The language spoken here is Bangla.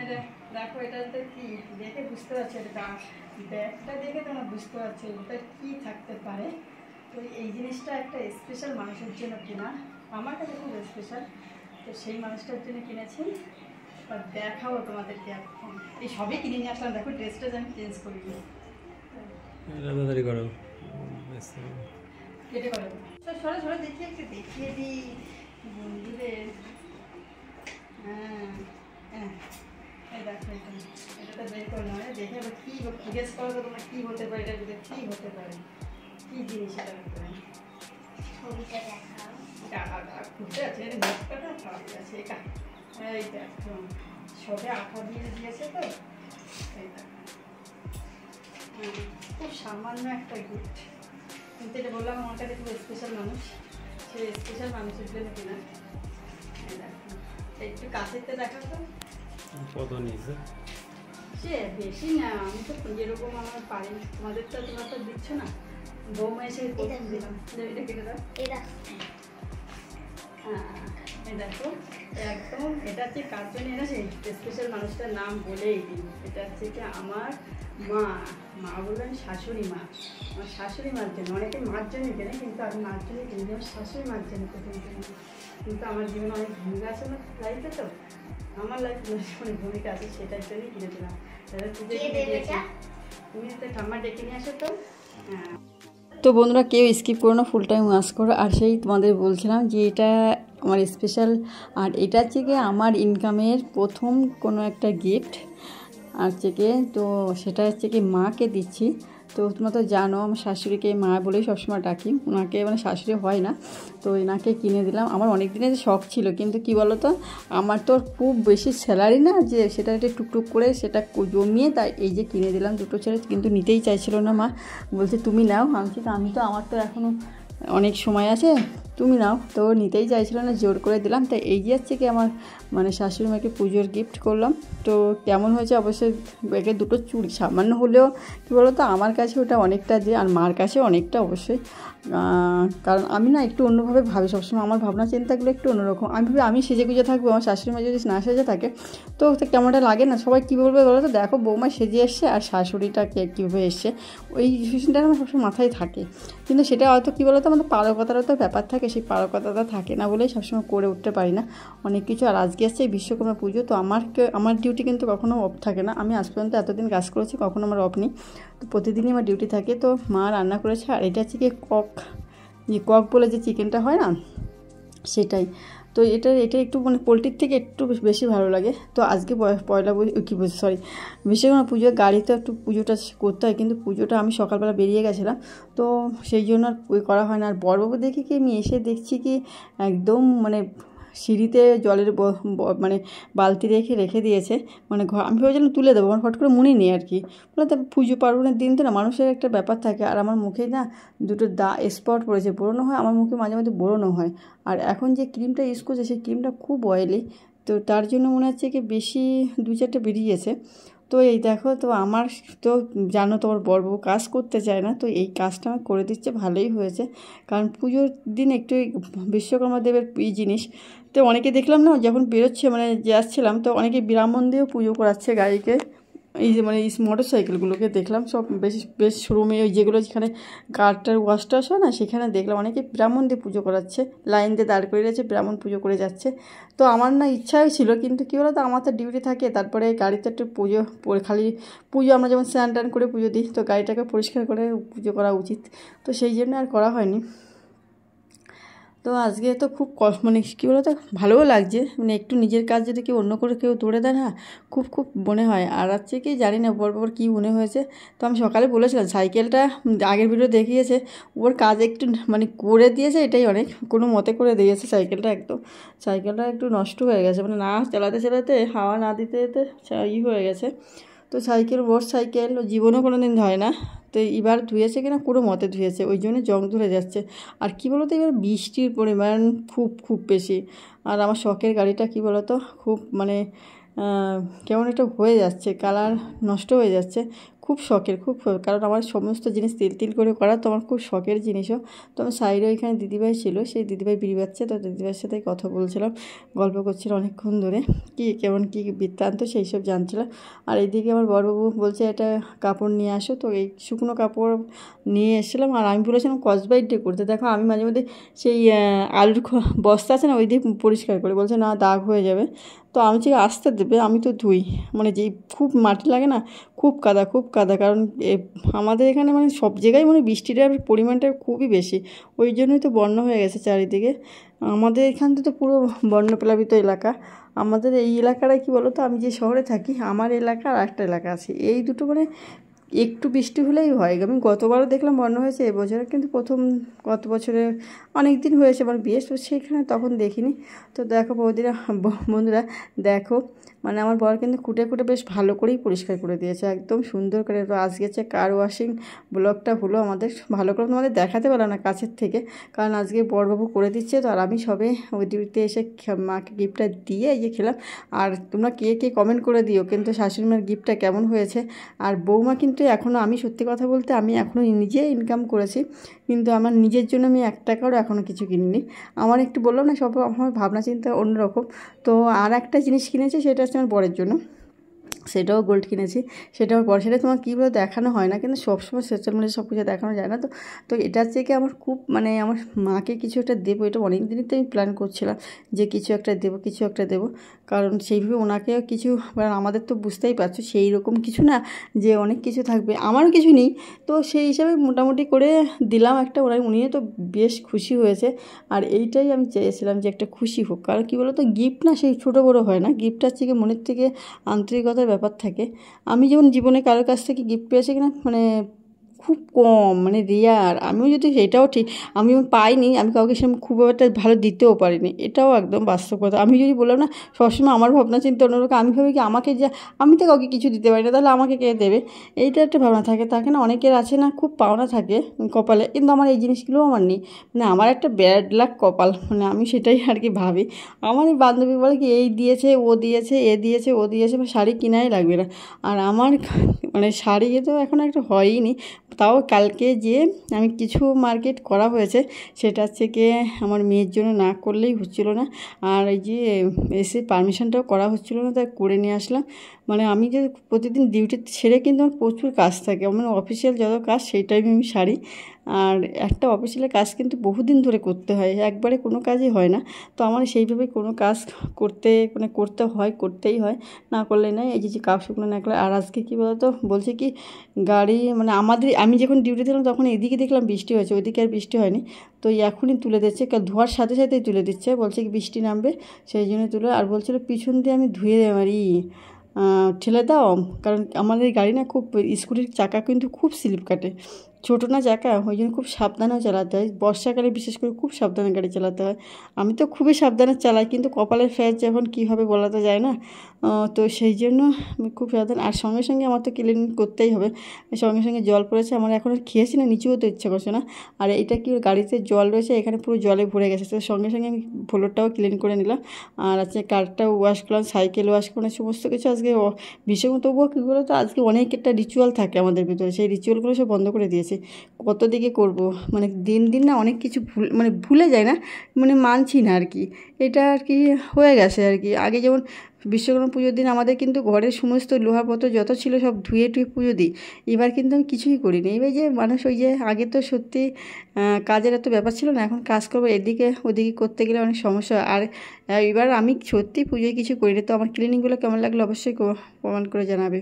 এটা দেখো, এটা তো কি দেখে বুঝতে পারছো, এটা ব্যাগটা দেখে তোমরা বুঝতে পারছো এটা কি থাকতে পারে। তো এই জিনিসটা একটা স্পেশাল মানুষের জন্য কেনা, আমার কাছে খুব স্পেশাল। তো সেই মানুষটার জন্য কিনেছি। আর দেখাও তোমাদেরকে এখন, এই সবই কিনে নিয়ে আসলাম। দেখো ড্রেসটা আমি চেঞ্জ করিনি, তাড়াতাড়ি করো, কেটে করো। সরে সরে দেখিয়ে একটু দেখিয়ে দিই বন্ধুদের। হ্যাঁ হ্যাঁ, এই দেখো এটা তো বের করলাম। দেখে এবার কী জিজ্ঞেস করো তো তোমার কী হতে পারে, এটার ভিতরে কী হতে পারে, কী জিনিস এটার ভিতরে। ছবিটা দেখাও। খুঁজতে আছে, এটা মুখটা খারাপ আছে। এটা এই দেখো সবে আঠা দিয়ে দিয়েছে তো। এই দেখো খুব সামান্য একটা গিফট, কিন্তু এটা বললাম আমার কাছে খুব স্পেশাল মানুষ, সেই স্পেশাল মানুষের জন্য কিনা। এই দেখো একটু কাছেতে দেখা তো। কত নিয়েছে? সে বেশি না, আমি তো যেরকম আমার পারি, তোমাদের তো তোমরা তো দিচ্ছ না। বৌমা এসে দিলাম, এটা কেটে দাও। এটা হ্যাঁ এই দেখো একদম, এটা হচ্ছে কার জন্য এনেছে, স্পেশাল মানুষটার নাম বলেই দিই। এটা হচ্ছে কি আমার মা বললেন শাশুড়ি মা, আমার শাশুড়ি মার জন্য। অনেকে মার জন্য কেনে, কিন্তু আমি মার জন্য কিনে আমার শাশুড়ি মার জন্য প্রথম কিনে। কিন্তু আমার জীবনে অনেক ভূমিকা আছে না লাইফে, তো আমার লাইফে অনেক ভূমিকা আছে, সেটার জন্যই কিনেছিলাম। তুমি তো ঠাম্মা ডেকে নিয়ে আসো তো। হ্যাঁ তো বন্ধুরা, কেউ স্কিপ করো না, ফুল টাইম ওয়াচ করো। আর সেই তোমাদের বলছিলাম যে এটা আমার স্পেশাল, আর এটা হচ্ছে কি আমার ইনকামের প্রথম কোনো একটা গিফট আর হচ্ছে কি, তো সেটা হচ্ছে কি মাকে দিচ্ছি। তো তোমরা তো জানো আমার শাশুড়িকে মা বলেই সবসময় ডাকি, ওনাকে মানে শাশুড়ি হয় না। তো এনাকে কিনে দিলাম। আমার অনেক দিনের শখ ছিল, কিন্তু কি বলো তো, আমার তো খুব বেশি স্যালারি না যে সেটা একটা টুকটুক করে সেটা জমিয়ে তাই এই যে কিনে দিলাম দুটো ছেড়ে। কিন্তু নিতেই চাইছিল না মা, বলছে তুমি নাও। আমি তো আমার তো এখনও অনেক সময় আছে, তুমি নাও। তো নিতেই চাইছিল না, জোর করে দিলাম। তাই এই যে হচ্ছে কি আমার মানে শাশুড়ি মাকে পুজোর গিফট করলাম। তো কেমন হয়েছে অবশ্যই। ব্যাগে দুটো চুড়ি সামান্য হলেও কী বলো তো, আমার কাছে ওটা অনেকটা যে, আর মার কাছে অনেকটা অবশ্যই। কারণ আমি না একটু অন্যভাবে ভাবি সবসময়, আমার ভাবনা চিন্তাগুলো একটু অন্যরকম। আমি সেজে গুজে থাকবো, আমার শাশুড়ি মা যদি না সেজে থাকে তো কেমনটা লাগে না। সবাই কী বলবে বলো তো, দেখো বৌমা সেজে এসছে আর শাশুড়িটা কীভাবে এসছে, ওই সিচুয়েশনটা আমার সবসময় মাথায় থাকে। কিন্তু সেটা হয়তো কী বলো তো, আমাদের পারকতারও তো ব্যাপার থাকে, সেই পারকতাটা থাকে না বলেই সবসময় করে উঠতে পারি না অনেক কিছু। আর আজকে আসছে এই বিশ্বকর্মা পুজো, তো আমার ডিউটি কিন্তু কখনো অফ থাকে না। আমি আজ পর্যন্ত এতদিন কাজ করেছি, কখনো আমার অফ নেই। তো প্রতিদিনই আমার ডিউটি থাকে। তো মা রান্না করেছে, আর এটা হচ্ছে কি কক বলে যে চিকেনটা হয় না, সেটাই। তো এটা একটু মানে পোলট্রির থেকে একটু বেশি ভালো লাগে। তো আজকে পয়লা বিশ্বকর্মা পুজোর গাড়ি তো একটু পুজোটা করতে হয়, কিন্তু পুজোটা আমি সকালবেলা বেরিয়ে গেছিলাম, তো সেই জন্য আর করা হয় না। আর বড়বাবু দেখি কি আমি এসে দেখছি কি একদম মানে সিঁড়িতে জলের মানে বালতি রেখে দিয়েছে, মানে আমি ভেবেছিলাম তুলে দেবো, আমার হট করে মনে নেই আর কি। বলে তো পুজো পার্বণের দিন তো না, মানুষের একটা ব্যাপার থাকে। আর আমার মুখে না দুটো স্পট পড়েছে, ব্রণ হয় আমার মুখে, মাঝে মাঝে ব্রণও হয়। আর এখন যে ক্রিমটা ইউজ করছে সেই ক্রিমটা খুব অয়েলি, তো তার জন্য মনে হচ্ছে কি বেশি 2-4টা বেরিয়েছে। তো এই দেখো, তো আমার তো জানো তোমার বড়বউ কাজ করতে চায় না, তো এই কাজটা আমার করে দিচ্ছে, ভালোই হয়েছে। কারণ পুজোর দিন একটু বিশ্বকর্মা দেবের জিনিস। তো অনেকে দেখলাম না যখন বেরোচ্ছে, মানে যে আসছিলাম, তো অনেকে ব্রাহ্মণ দিয়েও পুজো করাচ্ছে গাড়িকে। এই যে মানে এই মোটর সাইকেলগুলোকে দেখলাম সব বেশ শোরুমে, ওই যেগুলো যেখানে কারটার ওয়াশটা হয় না, সেখানে দেখলাম অনেকে ব্রাহ্মণ দিয়ে পুজো করাচ্ছে, লাইন দিয়ে দাঁড় করে রয়েছে, ব্রাহ্মণ পুজো করে যাচ্ছে। তো আমার না ইচ্ছাই ছিল, কিন্তু কী বলো তো, আমার তো ডিউটি থাকে, তারপরে গাড়িতে একটু পুজো আমরা যেমন স্নান টান করে পুজো দিই, তো গাড়িটাকে পরিষ্কার করে পুজো করা উচিত। তো সেই জন্য আর করা হয়নি। তো আজকে তো খুব মানে কী বলো তো, ভালোও লাগছে, মানে একটু নিজের কাজ যদি অন্য করে কেউ ধরে দেয় না, খুব মনে হয়। আর হচ্ছে কি জানি না পর কী মনে হয়েছে। তো আমি সকালে বলেছিলাম সাইকেলটা, আগের ভিডিও দেখিয়েছে, ওর কাজ একটু মানে করে দিয়েছে, এটাই অনেক, কোনো মতে করে দিয়েছে সাইকেলটা। সাইকেলটা একটু নষ্ট হয়ে গেছে, মানে না চালাতে হাওয়া না দিতে হয়ে গেছে। তো ওর সাইকেল জীবনও কোনো দিন ধয় না, তো এবার ধুয়েছে কিনা কোনো মতে ধুয়েছে, ওই জন্য জং ধরে যাচ্ছে। আর কী বলো তো, এবার বৃষ্টির পরিমাণ খুব বেশি। আর আমার শখের গাড়িটা কী বলো তো, খুব মানে কেমন একটা হয়ে যাচ্ছে, কালার নষ্ট হয়ে যাচ্ছে, খুব শখের, কারণ আমার সমস্ত জিনিস তিল তিল করে করা তো আমার খুব শখের জিনিসও। তো আমার সাইডে ওইখানে দিদিভাই ছিল, সেই দিদিভাই বিড়ি বাজছে, তো দিদিভাইয়ের সাথে কথা বলছিলাম, গল্প করছিলাম অনেকক্ষণ ধরে, কেমন কী বৃত্তান্ত সেই সব জানছিলাম। আর এইদিকে আমার বড়বাবু বলছে এটা কাপড় নিয়ে আসো, তো এই শুকনো কাপড় নিয়ে এসেছিলাম। আর আমি বলেছিলাম কসবাইট ডে করতে, দেখো আমি মাঝে মধ্যে সেই আলুর বস্তা আছে না, ওই দিয়ে পরিষ্কার করে, বলছে না দাগ হয়ে যাবে। তো আমি ঠিক আসতে দেবে, আমি তো ধুই, মানে যেই খুব মাটি লাগে না, খুব কাদা, কারণ আমাদের এখানে মানে সব জায়গায় মানে বৃষ্টিটার পরিমাণটা খুবই বেশি, ওই জন্যই তো বন্যা হয়ে গেছে চারিদিকে। আমাদের এখান থেকে তো পুরো বন্যপ্লাবিত এলাকা। আমাদের এই এলাকাটায় কী বলো তো, আমি যে শহরে থাকি, আমার এলাকা আর একটা এলাকা আছে, এই দুটো মানে একটু বৃষ্টি হলেই হয়। আমি গতবারও দেখলাম বন্যা হয়েছে, এবছরে কিন্তু প্রথম, গত বছরে অনেক দিন হয়েছে আমার বিয়ে, তো সেইখানে তখন দেখিনি। তো দেখো বৌদিরা, বন্ধুরা দেখো, মানে আমার বর কিন্তু খুঁটে বেশ ভালো করেই পরিষ্কার করে দিয়েছে, একদম সুন্দর করে। তো আজকে হচ্ছে কার ওয়াশিং ব্লগটা হলো আমাদের, ভালো করে তোমাদের দেখাতে পারলাম না কাছের থেকে, কারণ আজকে বড়বাবু করে দিচ্ছে। তো আর আমি সবে ওই ডিউটিতে এসে মাকে গিফটটা দিয়ে এই যে খেলাম। আর তোমরা কে কমেন্ট করে দিও কিন্তু শাশুড়ি মার গিফটটা কেমন হয়েছে। আর বৌমা কিন্তু এখনও, আমি সত্যি কথা বলতে আমি এখনও নিজে ইনকাম করেছি, কিন্তু আমার নিজের জন্য আমি 1 টাকারও এখনও কিছু কিনিনি। আমার একটু বললাম না, সব আমার ভাবনা চিন্তা অন্যরকম। তো আর একটা জিনিস কিনেছি, সেটা হচ্ছে আমার বরের জন্য, সেটাও গোল্ড কিনেছি, সেটাও পরে, সেটা তোমার কীভাবে দেখানো হয় না, কিন্তু সবসময় সোশ্যাল মিডিয়া সব কিছু দেখানো যায় না। তো এটা হচ্ছে কি আমার খুব, মানে আমার মাকে কিছু একটা দেবো, এটা অনেক দিনই তো আমি প্ল্যান করছিলাম যে কিছু একটা দেবো, কারণ সেইভাবে ওনাকেও কিছু, কারণ আমাদের তো বুঝতেই পারছো সেই রকম কিছু না যে অনেক কিছু থাকবে, আমারও কিছু নেই। তো সেই হিসাবে মোটামুটি করে দিলাম একটা, উনিও তো বেশ খুশি হয়েছে। আর এইটাই আমি চেয়েছিলাম যে একটা খুশি হোক, কারণ কী বলো তো, গিফট না সেই ছোটো বড়ো হয় না, গিফট হচ্ছে কি মনের থেকে আন্তরিকতার ব্যাপার থাকে। আমি যেমন জীবনে কারোর কাছ থেকে গিফট পেয়েছি কিনা, মানে খুব কম, মানে রেয়ার। আমিও যদি, সেটাও ঠিক, আমি পাইনি, আমি কাউকে সেরকম খুব একটা ভালো দিতেও পারিনি, এটাও একদম বাস্তব কথা। আমি যদি বললাম না, সবসময় আমার ভাবনা চিন্তা অন্যরকম, আমি ভাবি কি আমাকে যে, আমি তো কাউকে কিছু দিতে পারি না, তাহলে আমাকে কে দেবে, এইটা একটা ভাবনা থাকে না, অনেকের আছে না খুব পাওনা থাকে কপালে, কিন্তু আমার এই জিনিসগুলোও আমার নেই, মানে আমার একটা ব্যাড লাক কপাল, মানে আমি সেটাই আর কি ভাবি। আমার এই বান্ধবী বলে কি এই দিয়েছে, ও দিয়েছে, এ দিয়েছে, ও দিয়েছে, শাড়ি কিনাই লাগবে না। আর আমার মানে শাড়ি তো এখন একটা হয়ইনি। তাও কালকে যে আমি কিছু মার্কেট করা হয়েছে, সেটা হচ্ছে গিয়ে আমার মেয়ের জন্য না করলেই হচ্ছিলো না। আর এই যে এসে পারমিশনটাও করা হচ্ছিলো না, তাই করে নিয়ে আসলাম। মানে আমি যে প্রতিদিন ডিউটি ছেড়ে কিন্তু আমার প্রচুর কাজ থাকে, আমার অফিসিয়াল যত কাজ সেই টাইমে আমি সারি। আর একটা অফিসিয়াল কাজ কিন্তু বহুদিন ধরে করতে হয়, একবারে কোনো কাজই হয় না। তো আমার সেইভাবে কোনো কাজ করতেই হয়, না করলে নাই। এই যে কাপ শুকনো না করলে। আর আজকে কী বলতো, বলছে কি গাড়ি, মানে আমি যখন ডিউটি দিলাম তখন এদিকে দেখলাম বৃষ্টি হয়েছে, ওইদিকে আর বৃষ্টি হয়নি। তো এখনই তুলে দিচ্ছে, ধোয়ার সাথে সাথেই তুলে দিচ্ছে, বলছে কি বৃষ্টি নামবে সেই জন্য তুলে। আর বলছিল পিছন দিয়ে আমি ধুয়ে ঠেলে দাও, কারণ আমাদের গাড়ি না খুব, স্কুটির চাকা কিন্তু খুব স্লিপ কাটে, ছোটো না চাকা, ওই জন্য খুব সাবধানেও চালাতে হয়, বর্ষাকালে বিশেষ করে খুব সাবধানে গাড়ি চালাতে হয়। আমি তো খুবই সাবধানে চালাই, কিন্তু কপালের ফেজ যখন কী হবে বলা তো যায় না। তো সেই জন্য আমি খুব সাবধান। আর সঙ্গে সঙ্গে আমার তো ক্লিন করতেই হবে, সঙ্গে জল পড়েছে, আমার এখন আর খেয়েছি না, নিচেও তো ইচ্ছা করছে না। আর এটা কি গাড়িতে জল রয়েছে, এখানে পুরো জলে ভরে গেছে, তো সঙ্গে আমি ফ্লোরটাও ক্লিন করে নিলাম। আর আছে কারটাও ওয়াশ করলাম, সাইকেল ওয়াশ করলাম, সমস্ত কিছু আজকে ভীষণ। তবুও কী বলো তো, আজকে অনেক একটা রিচুয়াল থাকে আমাদের ভিতরে, সেই রিচুয়ালগুলো সব বন্ধ করে দিয়েছে। কত দিকে করব, মানে দিন না অনেক কিছু ভুলে যায় না, মানে মানছি না আর কি, এটা আর কি হয়ে গেছে আর কি। আগে যেমন বিশ্বকর্মা পুজোর দিন আমাদের কিন্তু ঘরের সমস্ত লোহাপত্র যত ছিল সব ধুয়ে পুজো দিই, এবার কিন্তু আমি কিছুই করিনি। এবার যে মানুষ, ওই যে আগে তো সত্যি কাজের এত ব্যাপার ছিল না, এখন কাজ করবো এদিকে ওদিকে করতে গেলে অনেক সমস্যা। আর এবার আমি সত্যি পুজোয় কিছু করিনি। তো আমার ক্লিনিকগুলো কেমন লাগলো অবশ্যই কমেন্ট করে জানাবে।